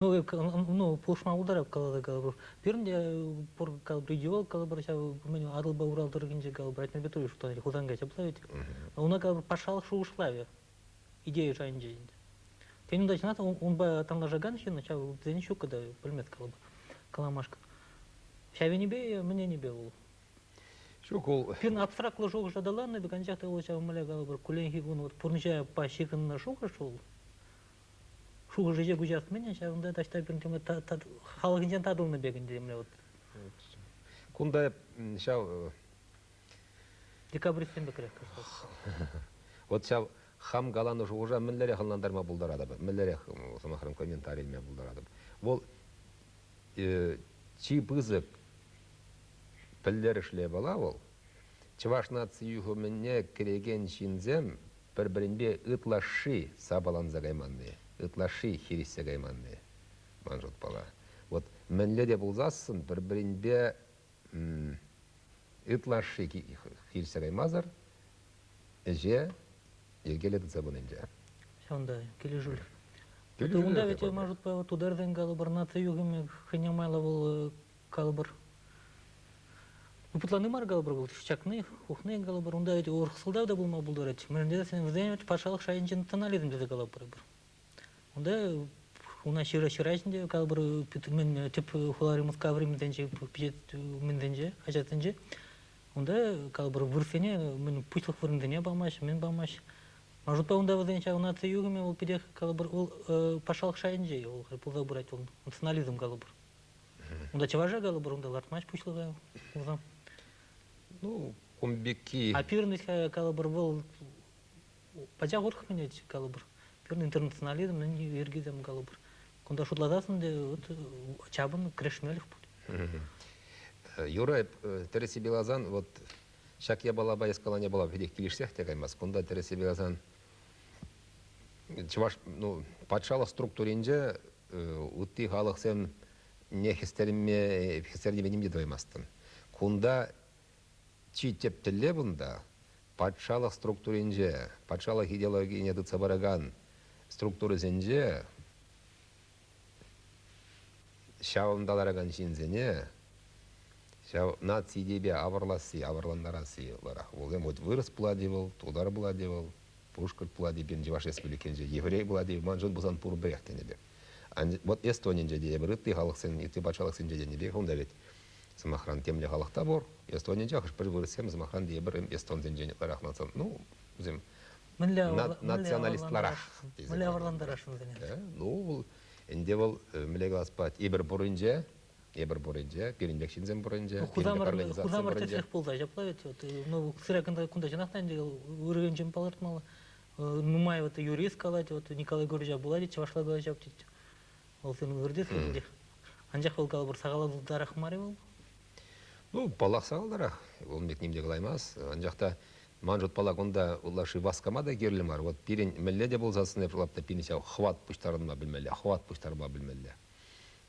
Ну, пушма ударып калады калбыр. Биринде пор калбыр идеол калбыр мен адылба урал дыргынчы калбыр айтмай бетер уштан худан гача плавить. Уна калбыр пашалык шугушлаве. Идея жайынча. Тени да чынат он ба таңгажаган шин ча зени шука да билмет калбыр. Каламашка. Шавени бе мне не бе. Шукул. Пин абстрактлы жок жадаланы беканчакта ол ча мыля калбыр куленхи гун вот пурнча па шикынна шука шул. Шуға жеже күжат менен шағында таштай бір тема халығынжан тадылны бегінде міне вот. Кунда шау Декабристен бекірек. Вот шау хам галаны жуғыжа мінлері қылнандарма бұлдар адабы. Мінлері самахрым комментарийме бұлдар адабы. Ол чи пызык пілдер ішле бала ол. Чывашна цiyuhu мінне кереген шинзем бір-бірінбе ытлашы сабалан загайманды. Ытлаши хириссе гайманды. Манжут бала. Вот мінле де бұлзасын бір-бірінбе ытлаши хириссе гаймазар же ергеледі забынынжа. Шанда келе жүл. Онда вете мажут па тудерден калыбыр нация югыме хынямайла бұл калыбыр. Uputlanı mar galbır бұл çakны, ухны galbır. Онда вете орхсылдау да bulma buldur et. Менде сен вден пашалық шайынчын танализм деді galbır. Онда у нас ширачынде galbır мен тип хуларымыз кавримденже пижет менденже хажатынже. Онда galbır вырсене мен пучлық вырындене бамаш, мен бамаш. Может па онда вден ча нация югыме ол пидех galbır ол пашалық шайынже ол пулда бурать ол национализм galbır. Онда чаважа galbır онда лартмаш пучлыга узам. Ну, комбеки. А пирный калабр был пача горх менять калабр. Пирный интернационализм, но не вергизм калабр. Куда шутлазасын де вот чабын крешмелих будет. Юра Тереси Белазан вот шак я была бы искала не была в виде килишсех тягаймас. Куда Тереси Белазан чуваш ну патшала структуринже утти халық сен не хистериме хистериме немде двоймастын. Кунда чи тептеле бунда патшалық структуринже, патшалық идеология дыца бараган структуры зенже шауындалараган шинзене шау нации дебе аварласы, аварландарасы ларах. Волгем вот вырос пладивал, тудар пладивал, пушкар пладивен жеваш республикенже, еврей пладив, манжон бузан пурбрехтенебе. Вот Эстонинже де брытты халық сен, ити патшалық сенже денебе, онда ведь Самахран темле халықта бор, Эстонинже ақыш бір вырысем, Самахран де бір Эстон зенженетлер ақнатсан. Ну, зем националистлар ақ. Мілі аварландар ашын зене. Ну, энде бол мілеге аспат, ебір борынже, періндек шинзен борынже, Худамар терсех болда, жаплавет. Ну, сыра кында жанақтан де өрген жем палыртмалы. Нумай вот юрист калать, вот Николай Горжа булади, чавашла да жаптит. Ол сен өрдес өрде. Анжақ бол калбыр сағалалдарах мари бол? Ну, палақ сағалдарах, ол мек немде қылаймас. Анжақта манжут палақ онда улашы васкама да керлі мар. Вот пирен мәлі де болзасын ефірлапта пиренше хват пұштарынма білмелі, хват пұштарыма білмелі.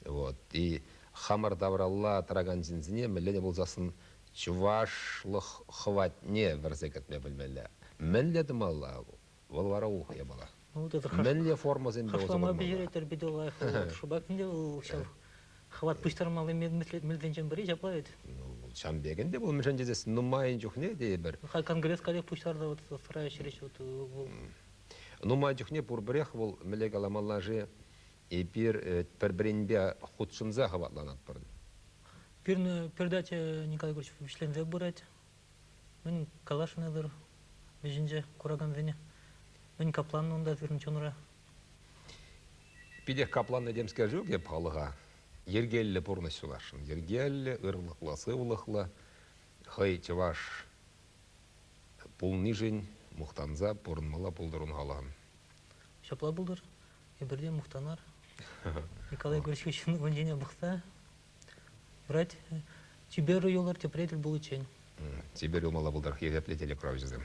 Вот. И хамар давралла тараган жинзіне мәлі де болзасын чувашлық хват не варзекатме білмелі. Мәлі де мала, волвара ұлғая бала. Мәлі форма зенбе озы болмала. Хашлама бежеретер бедолай шубакінде ол шау. Хват пұштарымалы мелденжен бірі жаплавет. Шамбегенде бұл мүшін жезесін нұмайын жүхне де бір. Конгресс қалек пұштарды сұрай шереш. Нұмайын жүхне бұрбірех бұл мүлек аламаллажы бір-бірінбе құтшынза хаватланат бұрды. Передача Николай Григорьевич впечатлензе бұрайд. Мен Калашын әдір бежінже құраган зене. Мен Каплан онда зірін чоныра. Пидех Каплан әдемске жүк еп қалыға. Ергелі бұрны сулашын. Ергелі, ұрлықла, сывылықла. Хай чываш пулны жын, мұқтанза, бұрынмала бұлдырын қалаған. Шапла бұлдыр, ебірде мұқтанар. Николай Григорьевич'in önceine бұқса, Юрать, Тиберу yollar тепретел бұл үчен. Тиберу мала бұлдар, хереплетелі құрау жүзім.